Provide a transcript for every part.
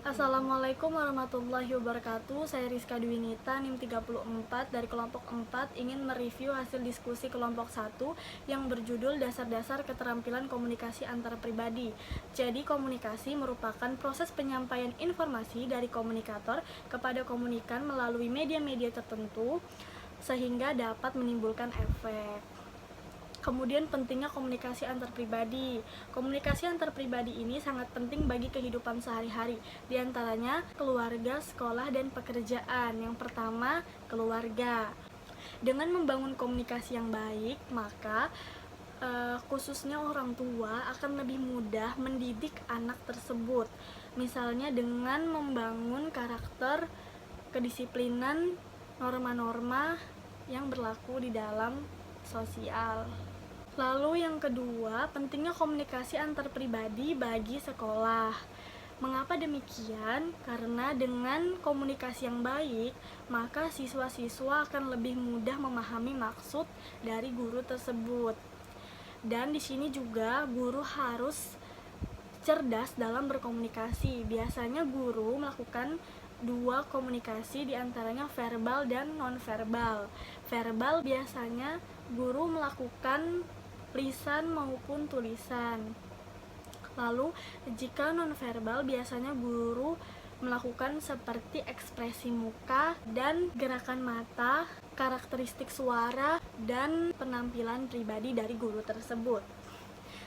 Assalamualaikum warahmatullahi wabarakatuh. Saya Rizka Dwinita, NIM 34 dari kelompok 4 ingin mereview hasil diskusi kelompok 1 yang berjudul Dasar-dasar Keterampilan Komunikasi Antar Pribadi. Jadi, komunikasi merupakan proses penyampaian informasi dari komunikator kepada komunikan melalui media-media tertentu sehingga dapat menimbulkan efek. Kemudian pentingnya komunikasi antar pribadi. Komunikasi antar pribadi ini sangat penting bagi kehidupan sehari-hari. Di antaranya keluarga, sekolah, dan pekerjaan. Yang pertama, keluarga. Dengan membangun komunikasi yang baik, maka khususnya orang tua akan lebih mudah mendidik anak tersebut. Misalnya dengan membangun karakter, kedisiplinan, norma-norma yang berlaku di dalam sosial. Lalu yang kedua, pentingnya komunikasi antar pribadi bagi sekolah. Mengapa demikian? Karena dengan komunikasi yang baik, maka siswa-siswa akan lebih mudah memahami maksud dari guru tersebut. Dan di sini juga guru harus cerdas dalam berkomunikasi. Biasanya guru melakukan dua komunikasi, diantaranya verbal dan non-verbal. Verbal biasanya guru melakukan lisan maupun tulisan. Lalu jika nonverbal biasanya guru melakukan seperti ekspresi muka dan gerakan mata, karakteristik suara, dan penampilan pribadi dari guru tersebut.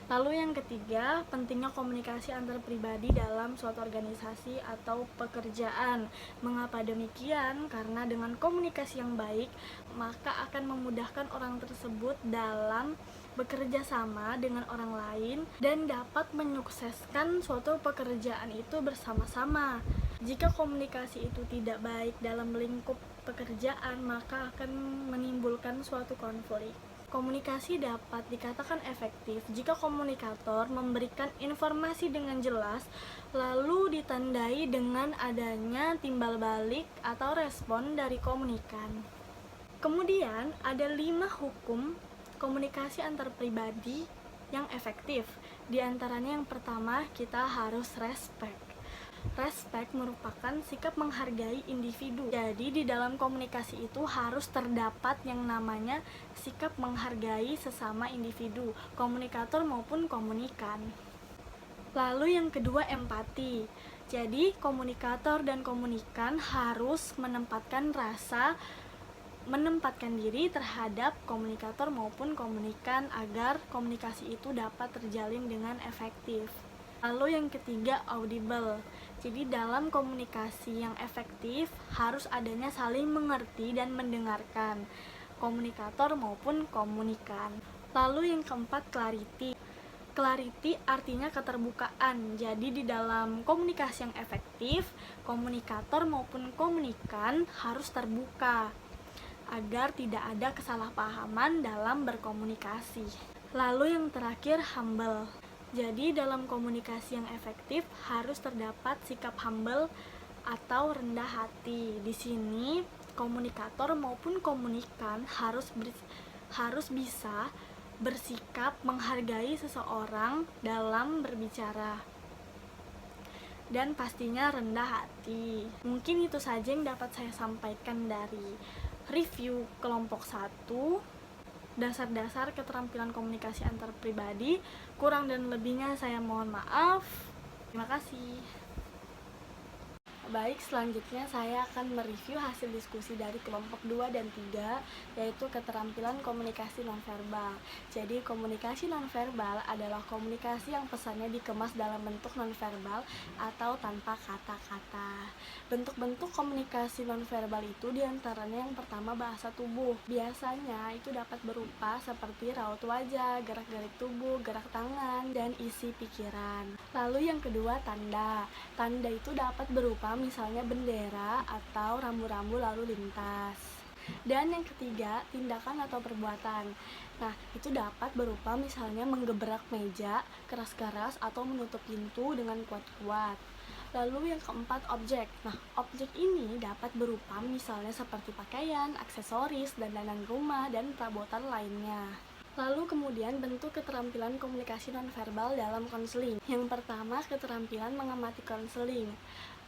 Lalu yang ketiga, pentingnya komunikasi antar pribadi dalam suatu organisasi atau pekerjaan. Mengapa demikian? Karena dengan komunikasi yang baik, maka akan memudahkan orang tersebut dalam bekerja sama dengan orang lain dan dapat menyukseskan suatu pekerjaan itu bersama-sama. Jika komunikasi itu tidak baik dalam lingkup pekerjaan, maka akan menimbulkan suatu konflik. Komunikasi dapat dikatakan efektif jika komunikator memberikan informasi dengan jelas, lalu ditandai dengan adanya timbal balik atau respon dari komunikan. Kemudian ada 5 hukum komunikasi antar pribadi yang efektif. Di antaranya yang pertama, kita harus respect. Respect merupakan sikap menghargai individu. Jadi di dalam komunikasi itu harus terdapat yang namanya sikap menghargai sesama individu, komunikator maupun komunikan. Lalu yang kedua, empati. Jadi komunikator dan komunikan harus menempatkan diri terhadap komunikator maupun komunikan agar komunikasi itu dapat terjalin dengan efektif. Lalu yang ketiga, audible. Jadi dalam komunikasi yang efektif harus adanya saling mengerti dan mendengarkan komunikator maupun komunikan. Lalu yang keempat, clarity. Clarity artinya keterbukaan. Jadi di dalam komunikasi yang efektif, komunikator maupun komunikan harus terbuka agar tidak ada kesalahpahaman dalam berkomunikasi. Lalu yang terakhir, humble. Jadi dalam komunikasi yang efektif harus terdapat sikap humble atau rendah hati. Di sini komunikator maupun komunikan harus bisa bersikap menghargai seseorang dalam berbicara. Dan pastinya rendah hati. Mungkin itu saja yang dapat saya sampaikan dari review kelompok 1. Dasar-dasar keterampilan komunikasi antar pribadi. Kurang dan lebihnya saya mohon maaf. Terima kasih. Baik, selanjutnya saya akan mereview hasil diskusi dari kelompok 2 dan 3, yaitu keterampilan komunikasi nonverbal. Jadi, komunikasi nonverbal adalah komunikasi yang pesannya dikemas dalam bentuk nonverbal atau tanpa kata-kata. Bentuk-bentuk komunikasi nonverbal itu diantaranya yang pertama, bahasa tubuh. Biasanya itu dapat berupa seperti raut wajah, gerak-gerik tubuh, gerak tangan, dan isi pikiran. Lalu yang kedua, tanda. Tanda itu dapat berupa misalnya bendera atau rambu-rambu lalu lintas. Dan yang ketiga, tindakan atau perbuatan. Nah, itu dapat berupa misalnya menggebrak meja keras-keras atau menutup pintu dengan kuat-kuat. Lalu yang keempat, objek. Nah, objek ini dapat berupa misalnya seperti pakaian, aksesoris, dandanan rumah, dan perabotan lainnya. Lalu kemudian bentuk keterampilan komunikasi nonverbal dalam konseling. Yang pertama, keterampilan mengamati konseling.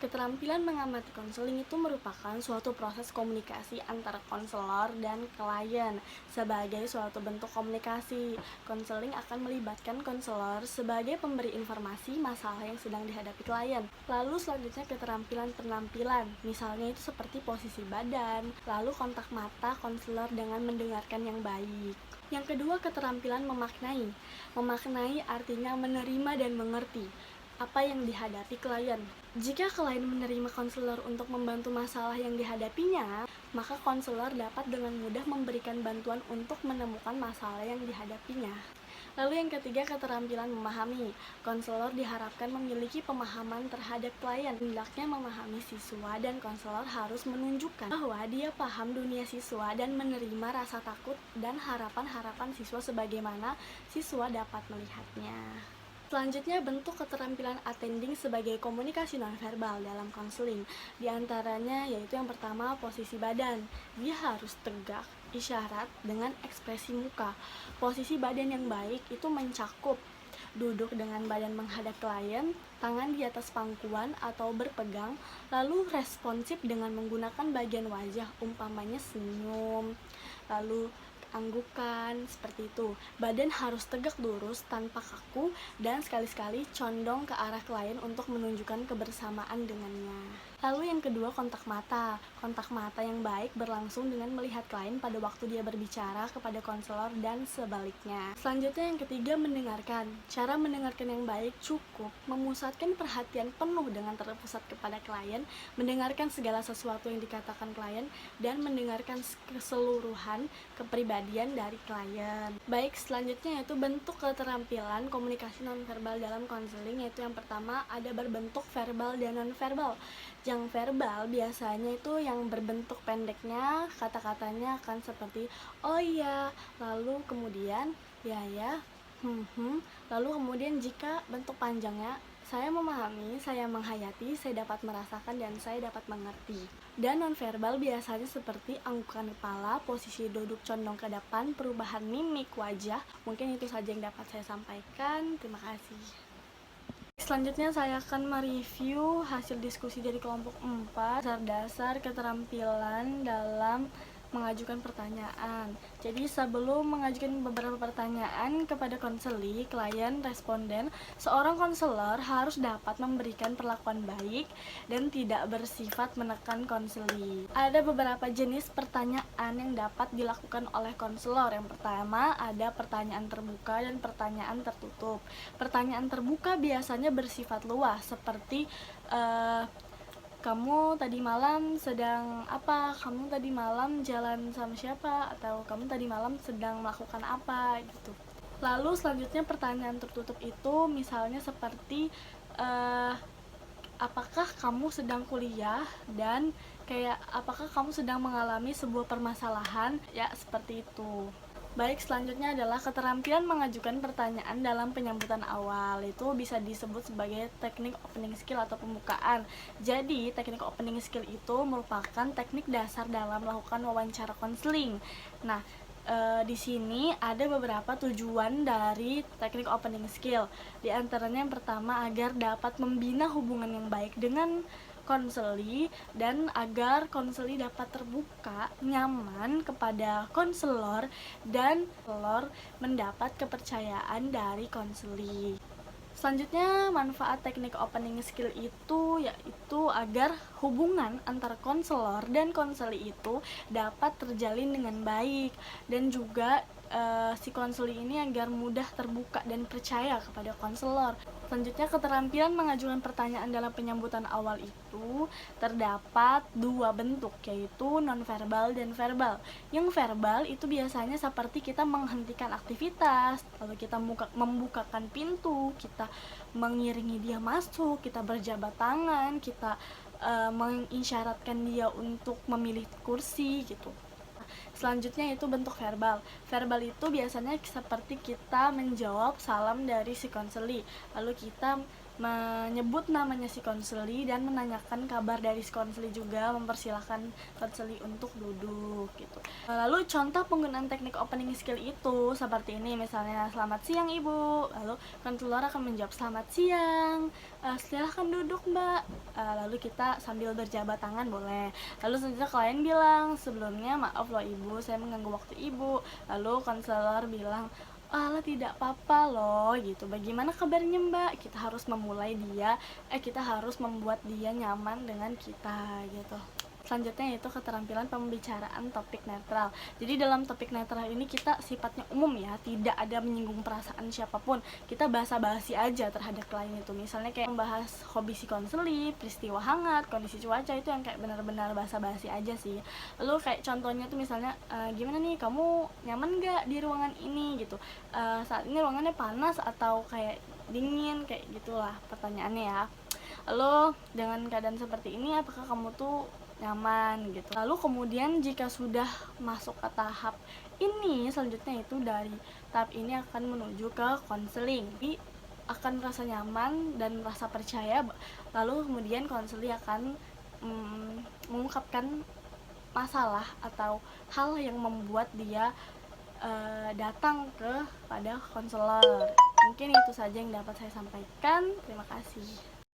Keterampilan mengamati konseling itu merupakan suatu proses komunikasi antara konselor dan klien. Sebagai suatu bentuk komunikasi, konseling akan melibatkan konselor sebagai pemberi informasi masalah yang sedang dihadapi klien. Lalu selanjutnya keterampilan penampilan, misalnya itu seperti posisi badan, lalu kontak mata konselor dengan mendengarkan yang baik. Yang kedua, keterampilan memaknai. Memaknai artinya menerima dan mengerti apa yang dihadapi klien. Jika klien menerima konselor untuk membantu masalah yang dihadapinya, maka konselor dapat dengan mudah memberikan bantuan untuk menemukan masalah yang dihadapinya. Lalu yang ketiga, keterampilan memahami. Konselor diharapkan memiliki pemahaman terhadap klien. Hendaknya memahami siswa dan konselor harus menunjukkan bahwa dia paham dunia siswa dan menerima rasa takut dan harapan-harapan siswa sebagaimana siswa dapat melihatnya. Selanjutnya, bentuk keterampilan attending sebagai komunikasi nonverbal dalam konseling. Di antaranya yaitu yang pertama, posisi badan. Dia harus tegak, isyarat dengan ekspresi muka. Posisi badan yang baik itu mencakup duduk dengan badan menghadap klien, tangan di atas pangkuan atau berpegang, lalu responsif dengan menggunakan bagian wajah, umpamanya senyum, lalu anggukan, seperti itu. Badan harus tegak lurus tanpa kaku dan sekali-sekali condong ke arah klien untuk menunjukkan kebersamaan dengannya. Lalu yang kedua, kontak mata. Kontak mata yang baik berlangsung dengan melihat klien pada waktu dia berbicara kepada konselor dan sebaliknya. Selanjutnya yang ketiga, mendengarkan. Cara mendengarkan yang baik cukup memusatkan perhatian penuh dengan terpusat kepada klien, mendengarkan segala sesuatu yang dikatakan klien, dan mendengarkan keseluruhan kepribadian dari klien. Baik, selanjutnya yaitu bentuk keterampilan komunikasi nonverbal dalam konseling, yaitu yang pertama ada berbentuk verbal dan nonverbal. Yang verbal biasanya itu yang berbentuk pendeknya, kata-katanya akan seperti oh iya, lalu kemudian ya, lalu kemudian jika bentuk panjangnya saya memahami, saya menghayati, saya dapat merasakan, dan saya dapat mengerti. Dan nonverbal biasanya seperti anggukan kepala, posisi duduk condong ke depan, perubahan mimik wajah. Mungkin itu saja yang dapat saya sampaikan. Terima kasih. Selanjutnya saya akan mereview hasil diskusi dari kelompok 4, dasar-dasar keterampilan dalam mengajukan pertanyaan. Jadi sebelum mengajukan beberapa pertanyaan kepada konseli, klien, responden, seorang konselor harus dapat memberikan perlakuan baik dan tidak bersifat menekan konseli. Ada beberapa jenis pertanyaan yang dapat dilakukan oleh konselor. Yang pertama ada pertanyaan terbuka dan pertanyaan tertutup. Pertanyaan terbuka biasanya bersifat luas seperti kamu tadi malam sedang apa? Kamu tadi malam jalan sama siapa? Atau kamu tadi malam sedang melakukan apa? Gitu. Lalu selanjutnya pertanyaan tertutup itu misalnya seperti apakah kamu sedang kuliah? Dan kayak apakah kamu sedang mengalami sebuah permasalahan? Ya, seperti itu. Baik, selanjutnya adalah keterampilan mengajukan pertanyaan dalam penyambutan awal. Itu bisa disebut sebagai teknik opening skill atau pembukaan. Jadi, teknik opening skill itu merupakan teknik dasar dalam melakukan wawancara konseling. Nah, di sini ada beberapa tujuan dari teknik opening skill. Di antaranya yang pertama agar dapat membina hubungan yang baik dengan konseli dan agar konseli dapat terbuka, nyaman kepada konselor dan konselor mendapat kepercayaan dari konseli. Selanjutnya, manfaat teknik opening skill itu yaitu agar hubungan antara konselor dan konseli itu dapat terjalin dengan baik, dan juga si konseli ini agar mudah terbuka dan percaya kepada konselor. Selanjutnya, keterampilan mengajukan pertanyaan dalam penyambutan awal itu terdapat dua bentuk, yaitu nonverbal dan verbal. Yang verbal itu biasanya seperti kita menghentikan aktivitas, lalu kita membukakan pintu, kita mengiringi dia masuk, kita berjabat tangan, kita mengisyaratkan dia untuk memilih kursi gitu. Selanjutnya itu bentuk verbal. Verbal itu biasanya seperti kita menjawab salam dari si konseli, lalu kita menyebut namanya si konseli dan menanyakan kabar dari si konseli juga, mempersilahkan konseli untuk duduk gitu. Lalu contoh penggunaan teknik opening skill itu seperti ini, misalnya selamat siang ibu, lalu konselor akan menjawab selamat siang, silahkan duduk mbak, lalu kita sambil berjabat tangan boleh. Lalu selanjutnya klien bilang sebelumnya maaf loh ibu saya mengganggu waktu ibu, lalu konselor bilang alah tidak apa-apa loh gitu, bagaimana kabarnya mbak, kita harus kita harus membuat dia nyaman dengan kita gitu. Selanjutnya yaitu keterampilan pembicaraan topik netral. Jadi dalam topik netral ini kita sifatnya umum ya, tidak ada menyinggung perasaan siapapun. Kita basa-basi aja terhadap klien itu. Misalnya kayak membahas hobi si konseli, peristiwa hangat, kondisi cuaca, itu yang kayak benar-benar basa-basi aja sih. Lalu kayak contohnya tuh misalnya gimana nih kamu nyaman gak di ruangan ini gitu. Saat ini ruangannya panas atau kayak dingin, kayak gitulah pertanyaannya ya. Lalu dengan keadaan seperti ini apakah kamu tuh nyaman gitu. Lalu kemudian jika sudah masuk ke tahap ini, selanjutnya itu dari tahap ini akan menuju ke konseling. Jadi akan merasa nyaman dan merasa percaya, lalu kemudian konseling akan mengungkapkan masalah atau hal yang membuat dia datang kepada konselor. Mungkin itu saja yang dapat saya sampaikan. Terima kasih.